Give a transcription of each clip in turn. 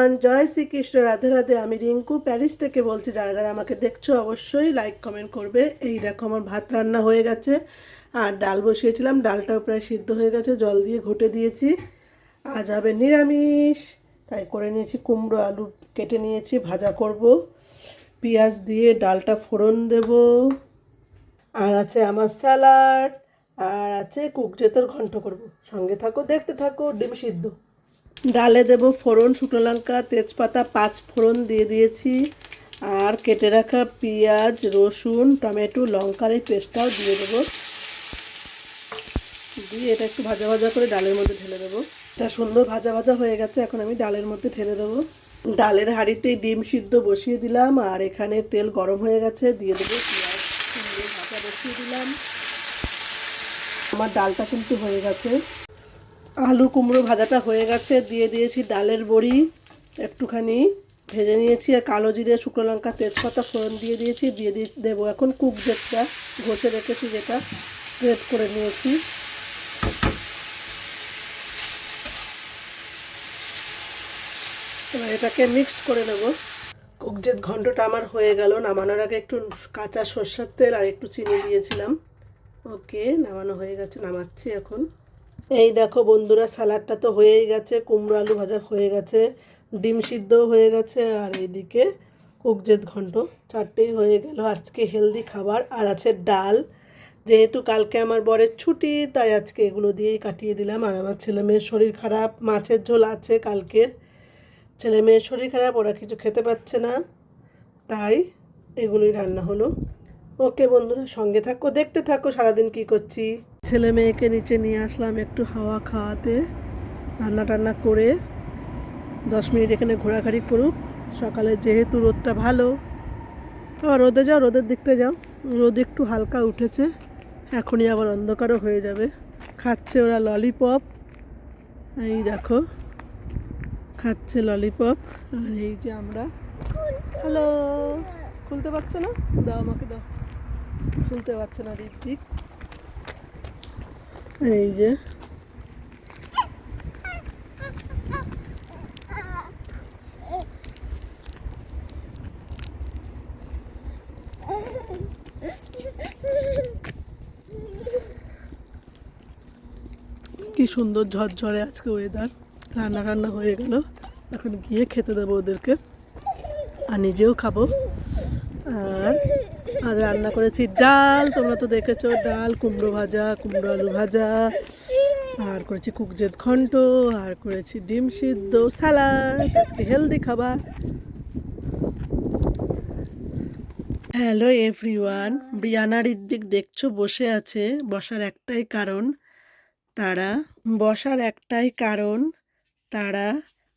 Everyone, জয় শ্রীকৃষ্ণ, রাধে রাধে। আমি Rinku Paris থেকে বলছি। যারা যারা আমাকে দেখছো অবশ্যই লাইক কমেন্ট করবে। এই দেখো আমার ভাত রান্না হয়ে গেছে আর ডাল বসিয়েছিলাম, ডালটাও প্রায় সিদ্ধ হয়ে গেছে, জল দিয়ে ঘুটে দিয়েছি। আজ হবে নিরামিষ, তাই করে নিয়েছি। কুমড়ো আলু কেটে নিয়েছি, ভাজা করব, পেঁয়াজ দিয়ে ডালটা ফোড়ন দেব। আর আছে আমার স্যালাড, আর আছে কুকজেতের ঘন্ট করব। সঙ্গে থাকো, দেখতে থাকো। ডিম সিদ্ধ। ডালে দেব ফোড়ন, শুকনো লঙ্কা, তেজপাতা, 5 ফোড়ন দিয়ে দিয়েছি। আর কেটে রাখা পেঁয়াজ, রসুন, টমেটো, লঙ্কার এই পেস্টটাও দিয়ে দেবো। দিয়ে এটা একটু ভাজা ভাজা করে ডালের মধ্যে ঢেলে দেবো। এটা সুন্দর ভাজা ভাজা হয়ে গেছে, এখন আমি ডালের মধ্যে ঢেলে দেবো। ডালের হাঁড়িতে ডিম সিদ্ধ বসিয়ে দিলাম, আর এখানে তেল গরম হয়ে গেছে, দিয়ে দেবো পেঁয়াজ, কুমড়ো ভাজা বসিয়ে দিলাম। আমার ডালটা কিন্তু হয়ে গেছে। আলু কুমড়ো ভাজাটা হয়ে গেছে, দিয়ে দিয়েছি ডালের বড়ি, একটুখানি ভেজে নিয়েছি। আর কালো জিরে, শুকনো লঙ্কা, তেজপাতা ফোড়ন দিয়ে দিয়েছি। দিয়ে দেবো এখন কুকজেটটা ঘষে রেখেছি, যেটা গ্রেট করে নিয়েছি। এবার এটাকে মিক্সড করে নেব। কুকজেট ঘন্টটা আমার হয়ে গেল। নামানোর আগে একটু কাঁচা সরষের তেল আর একটু চিনি দিয়েছিলাম। ওকে, নামানো হয়ে গেছে, নামাচ্ছি এখন। এই দেখো বন্ধুরা, স্যালাডটা তো হয়েই গেছে, কুমড়ো আলু ভাজা হয়ে গেছে, ডিম সিদ্ধও হয়ে গেছে, আর এইদিকে কুকজেত ঘন্ট, চারটেই হয়ে গেল আজকে হেলদি খাবার। আর আছে ডাল। যেহেতু কালকে আমার বরের ছুটি, তাই আজকে এগুলো দিয়েই কাটিয়ে দিলাম। আর আমার ছেলে মেয়ের শরীর খারাপ, মাছের ঝোল আছে কালকের। ছেলে মেয়ের শরীর খারাপ, ওরা কিছু খেতে পাচ্ছে না, তাই এগুলোই রান্না হলো। ওকে বন্ধুরা, সঙ্গে থাকো, দেখতে থাকো সারাদিন কি করছি। ছেলে মেয়েকে নিচে নিয়ে আসলাম একটু হাওয়া খাওয়াতে। রান্না টান্না করে 10 মিনিট এখানে ঘোরাঘুরি করুক। সকালে যেহেতু রোদটা ভালো, রোদে যাও, রোদের দিকটা যাও। রোদ একটু হালকা উঠেছে, এখনই আবার অন্ধকারও হয়ে যাবে। খাচ্ছে ওরা ললিপপ, এই দেখো খাচ্ছে ললিপপ। আর এই যে আমরা, হ্যালো, খুলতে পারছো না? দাও আমাকে, দাও। খুলতে পারছে না ঋত্বিক। এই যে কি সুন্দর ঝরঝরে আজকে ওয়েদার। রান্না রান্না হয়ে গেল, এখন গিয়ে খেতে দেবো ওদেরকে, আর নিজেও খাবো। আর আজ রান্না করেছি ডাল, তোমরা তো দেখেছো, ডাল, কুমড়ো ভাজা, কুমড়ো আলু ভাজা, আর করেছি কুকজেত ঘন্ট, আর করেছি ডিম সিদ্ধ, স্যালাড। আজকে হেলদি খাবার। হ্যালো এভরিওয়ান, ব্রিয়ানা ঋত্বিক দেখছো বসে আছে। বসার একটাই কারণ তারা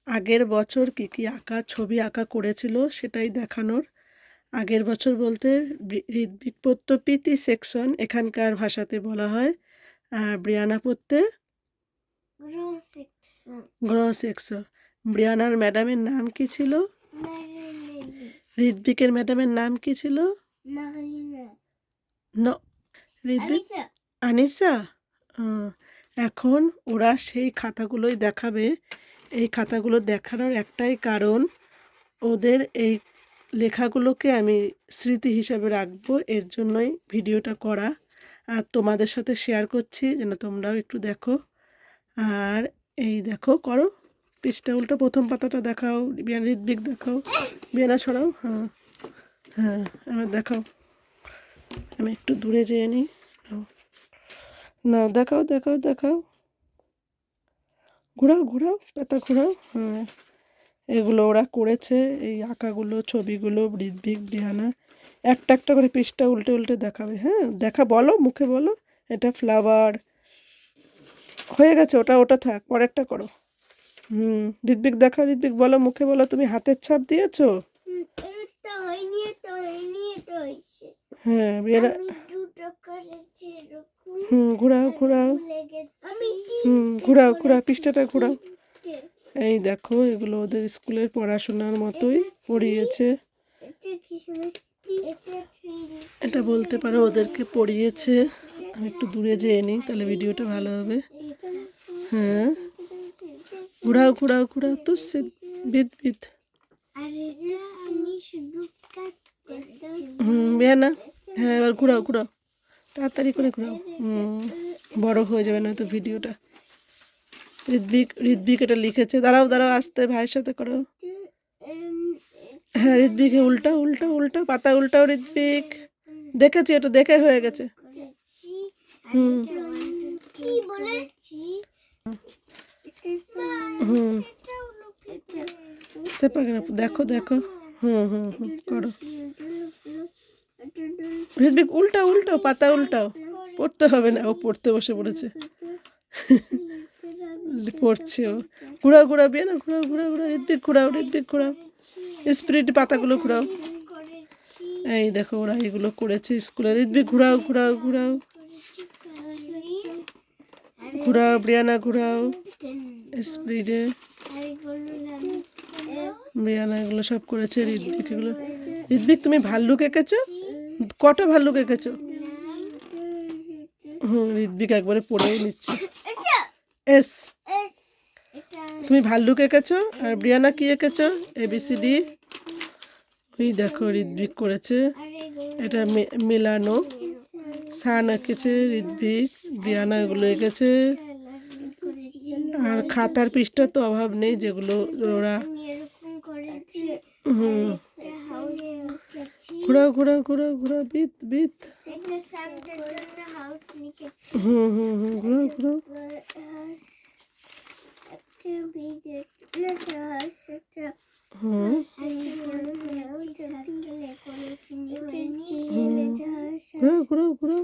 আগের বছর কী কী ছবি আঁকা করেছিল সেটাই দেখানোর। আগের বছর বলতে ঋত্বিক পড়তো পিটি সেকশন, এখানকার ভাষাতে বলা হয়। আর ব্রিয়ানা পড়তে গ্র সেকশন। ব্রিয়ানার ম্যাডামের নাম কি ছিল? ঋত্বিকের ম্যাডামের নাম কি ছিল? ঋত্বিক আনিসা। এখন ওরা সেই খাতাগুলোই দেখাবে। এই খাতাগুলো দেখানোর একটাই কারণ, ওদের এই লেখাগুলোকে আমি স্মৃতি হিসাবে রাখবো, এর জন্যই ভিডিওটা করা। আর তোমাদের সাথে শেয়ার করছি যেন তোমরাও একটু দেখো। আর এই দেখো, করো পৃষ্ঠা উল্টো, প্রথম পাতাটা দেখাও। ঋত্বিক দেখাও, বিয়ানা সরাও। হ্যাঁ হ্যাঁ, এবার দেখাও। আমি একটু দূরে যেয়ে নিই। না, দেখাও দেখাও দেখাও, ঘোরাও ঘোরাও, পাতা ঘোরাও। হ্যাঁ, এগুলো ওরা করেছে, এই আঁকাগুলো, ছবিগুলো। ঋত্বিক, ব্রিয়ানা একটা একটা করে পৃষ্ঠা উল্টে উল্টে দেখাবে। হ্যাঁ, বলো, মুখে বলো। এটা ফ্লাওয়ার হয়ে গেছে, ওটা থাক, পরেরটা করো। ঋত্বিক দেখাও, ঋত্বিক বলো, মুখে বলো। তুমি হাতের ছাপ দিয়েছো? হ্যাঁ, ব্রিয়ানা। ঘোরাও ঘোরাও, ঘোরাও ঘোরাও, পৃষ্ঠাটা ঘোরাও। এই দেখো, এগুলো ওদের স্কুলের পড়াশোনার মতোই পড়িয়েছে। এটা বলতে পারো ওদেরকে পড়িয়েছে। আমি একটু দূরে যেয়ে নিই, তাহলে ভিডিওটা ভালো হবে। হ্যাঁ, ঘোরাও ঘোরাও ঘোরাও, তো সে বিদ বিদ। আর এটা আমি শুধু কাট করেছি। বিয়ানা, হ্যাঁ এবার ঘুরাও ঘুরাও, তাড়াতাড়ি করে ঘুরাও। বড় হয়ে যাবে না তো ভিডিওটা। ঋদ্বিক, ঋদ্বিক এটা লিখেছে। দাঁড়াও দাঁড়াও, আসতে ভাইয়ের সাথে করো। হ্যাঁ ঋদ্বিক, উল্টা উল্টা উল্টা, পাতা উল্টাও ঋদ্বিক। দেখেছি, এটা দেখে হয়ে গেছে। করেছি। হুম কি বলেছি? হুম সে পাগলা, দেখো দেখো। করো ঋদ্বিক, উল্টাও উল্টাও, পাতা উল্টাও। পড়তে হবে না, ও পড়তে বসে পড়েছে। পড়ছে ও। ঘুরাও ঘুরাও বিয়ে না, ঘুরাও ঘুরাও ঘুরাও ঋদ্বিক, ঘুরাও ঋদ্বিক ঘুরাও। স্পিরিট পাতাগুলো ঘুরাও। এই দেখো ওরা এইগুলো করেছে স্কুলে। ঋদ্বিক ঘুরাও ঘুরাও ঘুরাও ঘুরাও, ব্রিয়ানা ঘুরাও স্পিরিটে। ব্রিয়ানা এগুলো সব করেছে, ঋদ্বিক এগুলো। ঋদ্বিক তুমি ভাল্লুক এঁকেছো? কটা ভাল্লুক এঁকেছো? ঋদ্বিক একবারে পড়েও নিচ্ছে। এস, তুমি ভাল্লুক এঁকেছো, আর ব্রিয়ানা কি এঁকেছো? ABCD। ওই দেখো ঋদ্বিক করেছে এটা, মেলানো। সান এঁকেছে ঋদ্বিক, ব্রিয়ানা এগুলো এঁকেছে। আর খাতার পৃষ্ঠা তো অভাব নেই, যেগুলো ওরা। ঘুরাও ঘুরাও ঘুরাও ঘুরাও, বিত বিত। ঘুরাও ঘুরাও। ঘুরাও ঘুরাও ঘুরাও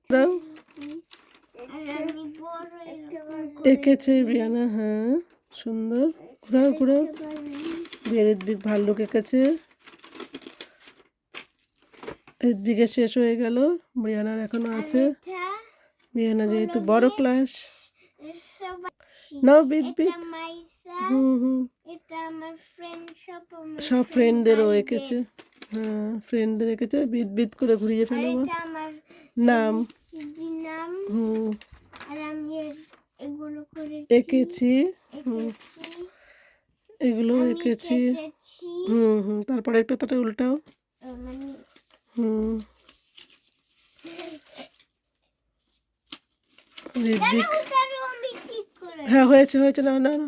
ঘুরাও। এঁকেছে ব্রিয়ানা, হ্যাঁ সুন্দর। ঘুরাও ঘুরাও। ঋদ্বিক ভাল্লুক এঁকেছে। ঋদ্বিকের শেষ হয়ে গেল, ব্রিয়ানার এখনো আছে। ব্রিয়ানা যেহেতু বড় ক্লাস। নাও বিদ বিদ। সব ফ্রেন্ডদেরও এঁকেছে। হ্যাঁ ফ্রেন্ডদের এঁকেছে। বিদ বিদ করে ঘুরিয়ে ফেলো নাম। এঁকেছি। এগুলো এঁকেছি। তারপরে একটু তাটা উল্টাও। ঋদ্বিক, হ্যাঁ হয়েছে হয়েছে, না না না,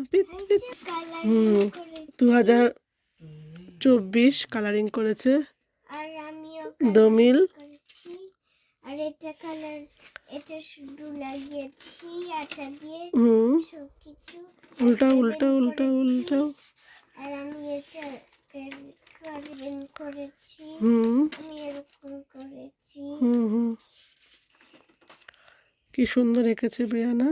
2024 কালারিং করেছে। দমিল। আর এটা কালার, এটা শুধু লাগিয়েছি আটা দিয়ে সব কিছু। উল্টাও উল্টাও উল্টাও উল্টাও। আর আমি এটা কালারিং করেছি। আমি এরকম করেছি। কি সুন্দর এঁকেছে ব্রিয়ানা।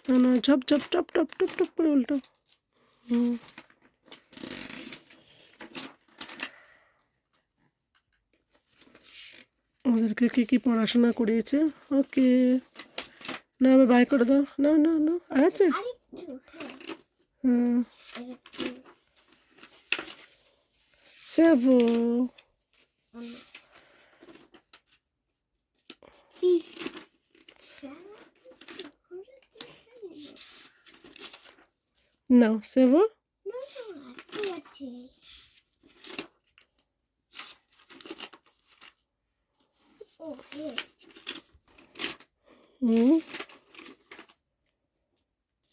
না না, ঝপ ঝপ টপ টপ টপ টপ করে উল্টো। ওদেরকে কি কি পড়াশোনা করিয়েছে। ওকে, না আবার বাই করে দাও। না না না, আর আছে। সেভো। নাও সেভো।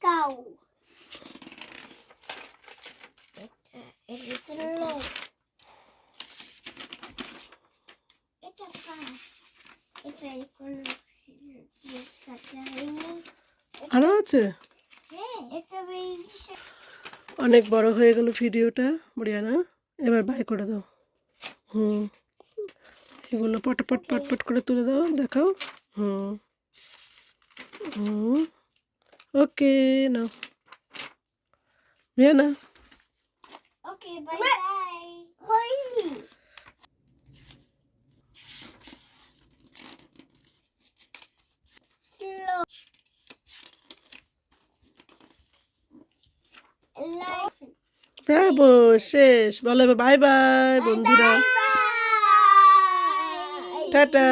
কাউ। আরো আছে। অনেক বড় হয়ে গেল ভিডিওটা ব্রিয়ানা, এবার বাই করে দাও। এগুলো পটপট পটপট করে তুলে দাও, দেখাও। ওকে নাও ব্রিয়ানা। Okay bye bye. হয়নি। ব্রাভো, শেষ। বলো বাই বাই বন্ধুরা, টাটা।